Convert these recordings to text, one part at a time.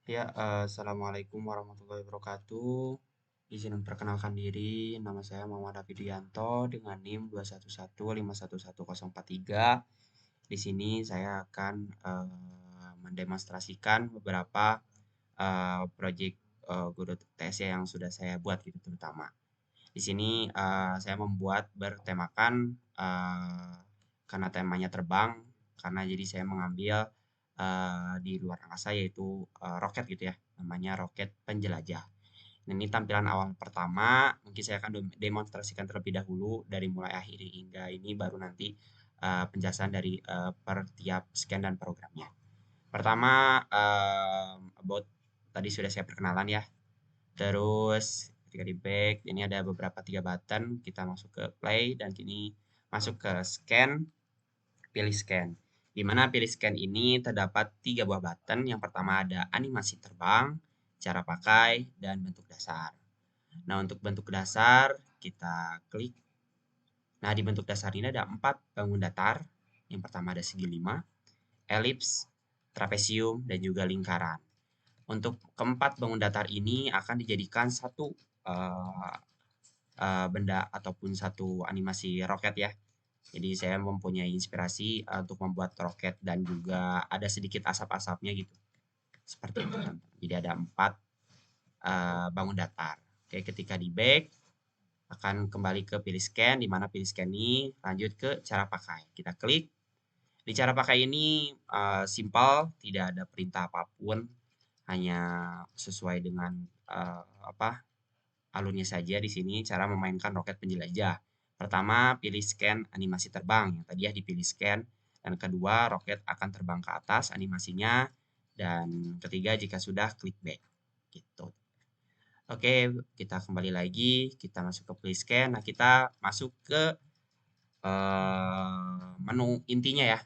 Ya, assalamualaikum warahmatullahi wabarakatuh. Izin memperkenalkan diri, nama saya Muhammad Hafidrianto dengan NIM 211511043. Di sini saya akan mendemonstrasikan beberapa proyek guru TS yang sudah saya buat gitu terutama. Di sini saya membuat bertemakan karena temanya terbang, karena jadi saya mengambil di luar angkasa yaitu roket gitu ya, namanya roket penjelajah. Nah, ini tampilan awal pertama, mungkin saya akan demonstrasikan terlebih dahulu dari mulai akhir hingga ini baru nanti penjelasan dari per tiap scan dan programnya. Pertama, about tadi sudah saya perkenalan ya. Terus ketika di back, ini ada beberapa 3 button, kita masuk ke play dan kini masuk ke scan, pilih scan. Di mana pilih scan ini terdapat 3 buah button. Yang pertama ada animasi terbang, cara pakai, dan bentuk dasar. Nah, untuk bentuk dasar kita klik. Nah, di bentuk dasar ini ada 4 bangun datar. Yang pertama ada segi 5, elips, trapesium, dan juga lingkaran. Untuk keempat bangun datar ini akan dijadikan satu uh, benda ataupun satu animasi roket ya. Jadi saya mempunyai inspirasi untuk membuat roket dan juga ada sedikit asap-asapnya gitu. Seperti itu, teman-teman. Jadi ada 4 bangun datar. Oke, ketika di back akan kembali ke pilih scan, di mana pilih scan ini lanjut ke cara pakai. Kita klik. Di cara pakai ini simple, tidak ada perintah apapun, hanya sesuai dengan apa alurnya saja. Di sini cara memainkan roket penjelajah. Pertama, pilih scan animasi terbang yang tadi ya dipilih scan, dan kedua roket akan terbang ke atas animasinya, dan ketiga jika sudah klik back gitu. Oke, kita kembali lagi, kita masuk ke play scan. Nah, kita masuk ke menu intinya ya,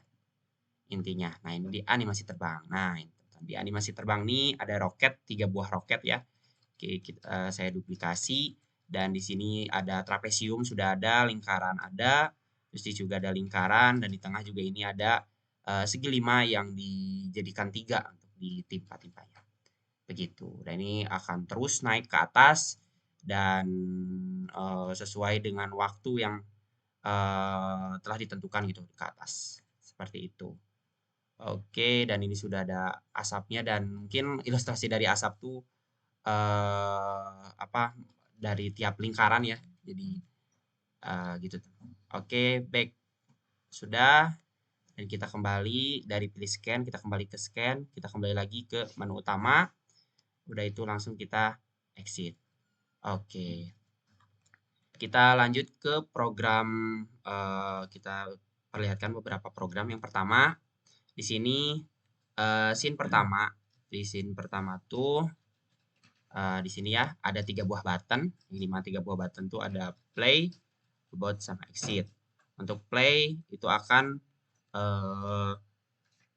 intinya. Nah, ini di animasi terbang. Nah, di animasi terbang ini ada roket, 3 buah roket ya. Oke, saya duplikasi dan di sini ada trapesium sudah ada, lingkaran ada, terus di juga ada lingkaran dan di tengah juga ini ada segi 5 yang dijadikan 3 untuk ditimpa-timpanya. Begitu. Dan ini akan terus naik ke atas dan sesuai dengan waktu yang telah ditentukan gitu ke atas. Seperti itu. Oke, dan ini sudah ada asapnya dan mungkin ilustrasi dari asap tuh apa dari tiap lingkaran ya. Jadi gitu tuh. Oke, baik. Sudah dan kita kembali dari pilih scan, kita kembali ke scan, kita kembali lagi ke menu utama. Udah itu langsung kita exit. Oke. Kita lanjut ke program kita perlihatkan beberapa program. Yang pertama, di sini scene pertama. Di scene pertama tuh di sini ya ada 3 buah button. Ini 3 buah button tuh ada play, about sama exit. Untuk play itu akan uh,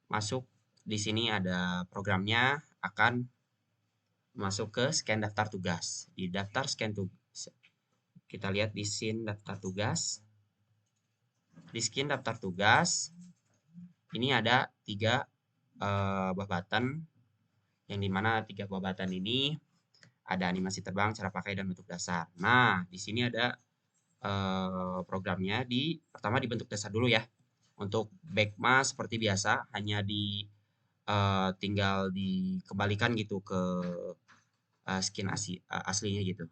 masuk di sini ada programnya akan masuk ke scan daftar tugas. Di daftar scan tugas kita lihat di scene daftar tugas. Di scan daftar tugas ini ada 3 buah button yang dimana 3 buah button ini ada animasi terbang, cara pakai, dan bentuk dasar. Nah, di sini ada programnya pertama di bentuk dasar dulu ya. Untuk backma seperti biasa hanya tinggal dikembalikan gitu ke skin aslinya gitu.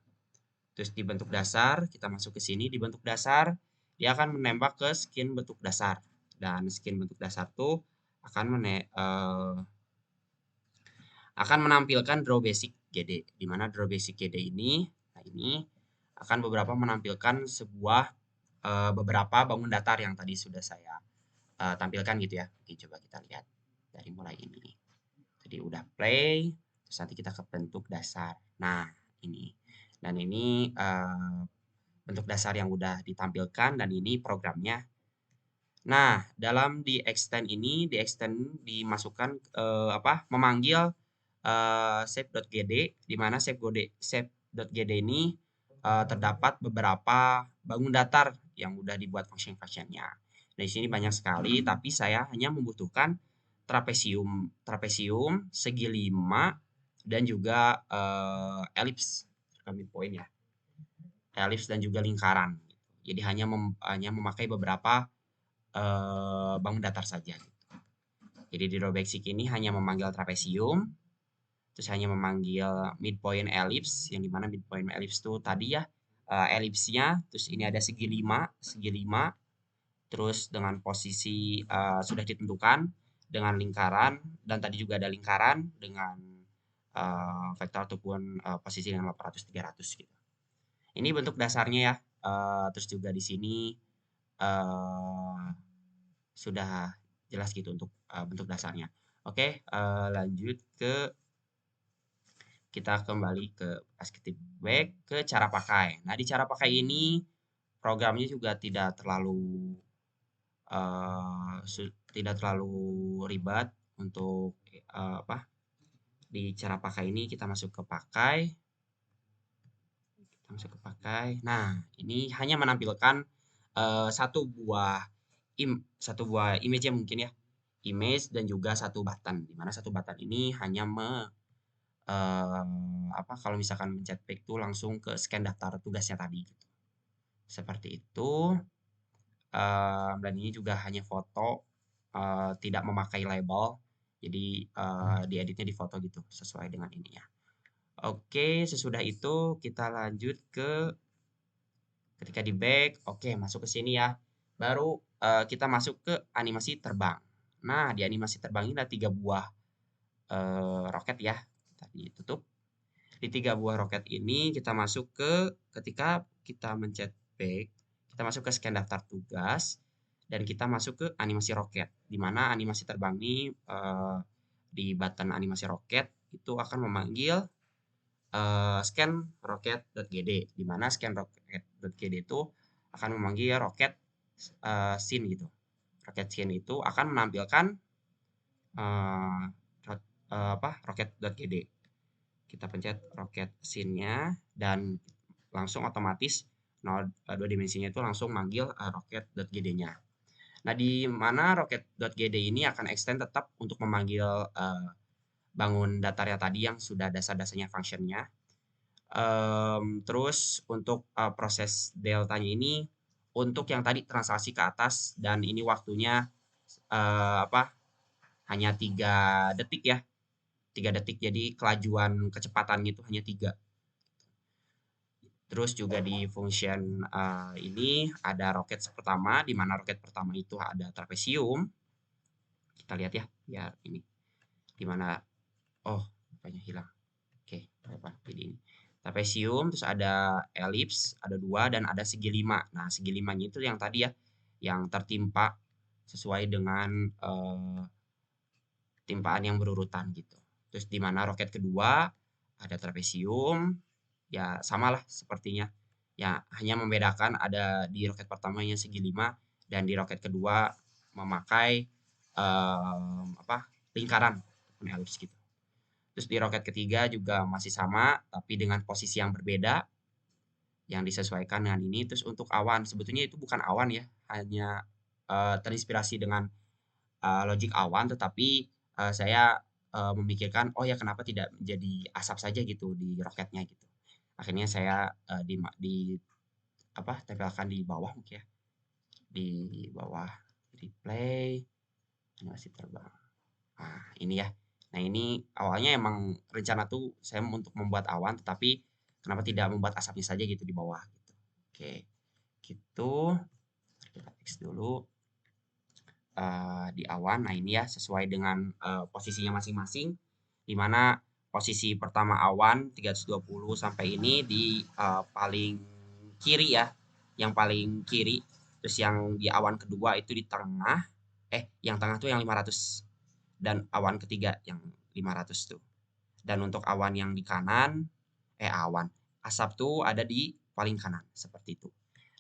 Terus di bentuk dasar kita masuk ke sini, di bentuk dasar dia akan menembak ke skin bentuk dasar dan skin bentuk dasar tuh akan akan menampilkan draw basic GD, di mana draw basic GD ini, nah ini akan menampilkan beberapa bangun datar yang tadi sudah saya tampilkan gitu ya. Oke, coba kita lihat dari mulai ini. Jadi udah play, terus nanti kita ke bentuk dasar. Nah, ini. Dan ini bentuk dasar yang udah ditampilkan dan ini programnya. Nah, dalam di extend ini, di extend dimasukkan memanggil shape.gd, di mana shape.gd ini terdapat beberapa bangun datar yang udah dibuat function-functionnya. Nah, di sini banyak sekali, tapi saya hanya membutuhkan trapesium segi 5 dan juga elips, midpoint ya, elips dan juga lingkaran. Jadi hanya memakai beberapa bangun datar saja. Jadi di row basic ini hanya memanggil trapesium, terus hanya memanggil midpoint ellipse, yang dimana midpoint ellipse itu tadi ya elipsnya, terus ini ada segi 5, terus dengan posisi sudah ditentukan dengan lingkaran, dan tadi juga ada lingkaran dengan vektor ataupun posisi dengan 800 300 gitu. Ini bentuk dasarnya ya. Terus juga di sini sudah jelas gitu untuk bentuk dasarnya. Oke, lanjut kita kembali ke Basketif Back ke cara pakai. Nah, di cara pakai ini programnya juga tidak terlalu ribet untuk di cara pakai ini kita masuk ke pakai. Nah, ini hanya menampilkan satu buah image ya mungkin ya. Image dan juga satu button. Di mana satu button ini hanya kalau misalkan mencet back tuh langsung ke scan daftar tugasnya tadi gitu. Seperti itu. Dan ini juga hanya foto, tidak memakai label. Jadi dieditnya di foto gitu sesuai dengan ininya. Oke, sesudah itu kita lanjut ketika di back, oke masuk ke sini ya. Baru kita masuk ke animasi terbang. Nah, di animasi terbang ini ada 3 buah roket ya. Tadi tutup. Di 3 buah roket ini kita masuk ketika kita mencet back, kita masuk ke scan daftar tugas, dan kita masuk ke animasi roket. Di mana animasi terbang ini di button animasi roket itu akan memanggil scan roket.gd, di mana scan roket.gd itu akan memanggil roket scene gitu. Roket scene itu akan menampilkan roket.gd. Kita pencet roket scene-nya dan langsung otomatis 2 dimensinya itu langsung manggil roket.gd-nya. Nah, di mana roket.gd ini akan extend tetap untuk memanggil bangun datarnya tadi yang sudah dasar-dasarnya functionnya. Terus untuk proses deltanya ini untuk yang tadi translasi ke atas, dan ini waktunya hanya 3 detik ya. 3 detik, jadi kelajuan kecepatannya itu hanya 3. Terus juga di function ini ada roket pertama, di mana roket pertama itu ada trapesium. Kita lihat ya, biar ini. Di mana, rupanya hilang. Oke, jadi ini. Trapesium, terus ada elips, ada 2, dan ada segi 5. Nah, segi 5-nya itu yang tadi ya, yang tertimpa sesuai dengan timpaan yang berurutan gitu. Terus di mana roket kedua ada trapesium, ya samalah sepertinya. Ya, hanya membedakan ada di roket pertamanya segi 5 dan di roket kedua memakai lingkaran ataupun elips gitu. Terus di roket ketiga juga masih sama tapi dengan posisi yang berbeda yang disesuaikan dengan ini. Terus untuk awan, sebetulnya itu bukan awan ya, hanya terinspirasi dengan logik awan, tetapi saya memikirkan, oh ya kenapa tidak menjadi asap saja gitu di roketnya gitu. Akhirnya saya tempelkan di bawah mungkin ya, di bawah replay animasi terbang. Nah, ini ya. Nah, ini awalnya emang rencana tuh saya untuk membuat awan, tetapi kenapa tidak membuat asapnya saja gitu di bawah gitu. Oke, gitu. Kita fix dulu di awan. Nah, ini ya sesuai dengan posisinya masing-masing, di mana posisi pertama awan 320 sampai ini di paling kiri ya, yang paling kiri. Terus yang di awan kedua itu di tengah, yang tengah tuh yang 500, dan awan ketiga yang 500 tuh. Dan untuk awan yang di kanan, asap tuh ada di paling kanan, seperti itu.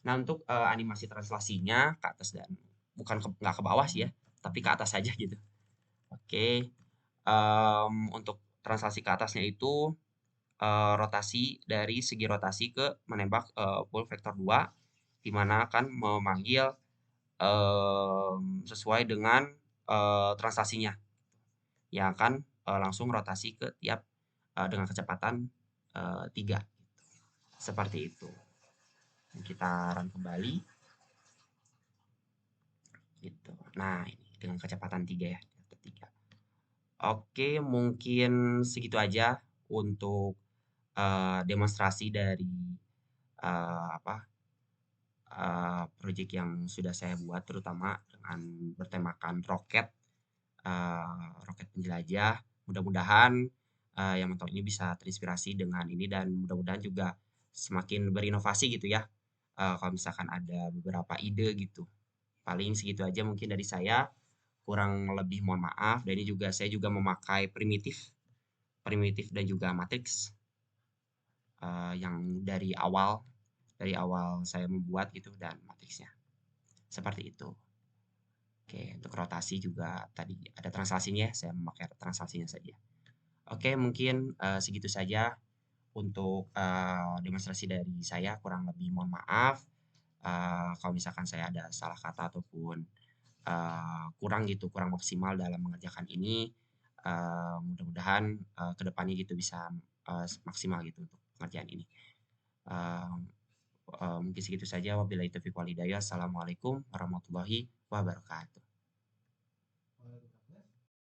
Nah, untuk animasi translasinya ke atas dan nggak ke bawah sih ya, tapi ke atas saja gitu. Oke, untuk translasi ke atasnya itu rotasi dari segi rotasi ke menembak full vektor 2, di mana akan memanggil sesuai dengan translasinya yang akan langsung rotasi ke tiap dengan kecepatan 3 seperti itu. Kita run kembali gitu. Nah, ini dengan kecepatan 3 ya, ketiga. Oke, mungkin segitu aja untuk demonstrasi dari apa project yang sudah saya buat, terutama dengan bertemakan roket, roket penjelajah. Mudah-mudahan yang menonton ini bisa terinspirasi dengan ini, dan mudah-mudahan juga semakin berinovasi gitu ya. Kalau misalkan ada beberapa ide gitu. Paling segitu aja mungkin dari saya. Kurang lebih mohon maaf. Dan ini juga saya juga memakai primitif, primitif dan juga matriks yang dari awal saya membuat gitu, dan matriksnya seperti itu. Oke, untuk rotasi juga tadi ada translasinya, saya memakai translasinya saja. Oke, mungkin segitu saja untuk demonstrasi dari saya. Kurang lebih mohon maaf kalau misalkan saya ada salah kata ataupun kurang gitu, kurang maksimal dalam mengerjakan ini. Mudah-mudahan kedepannya gitu bisa maksimal gitu untuk pengerjaan ini. Uh, Mungkin segitu saja. Wabillahi taufiq wal hidayah. Assalamualaikum warahmatullahi wabarakatuh.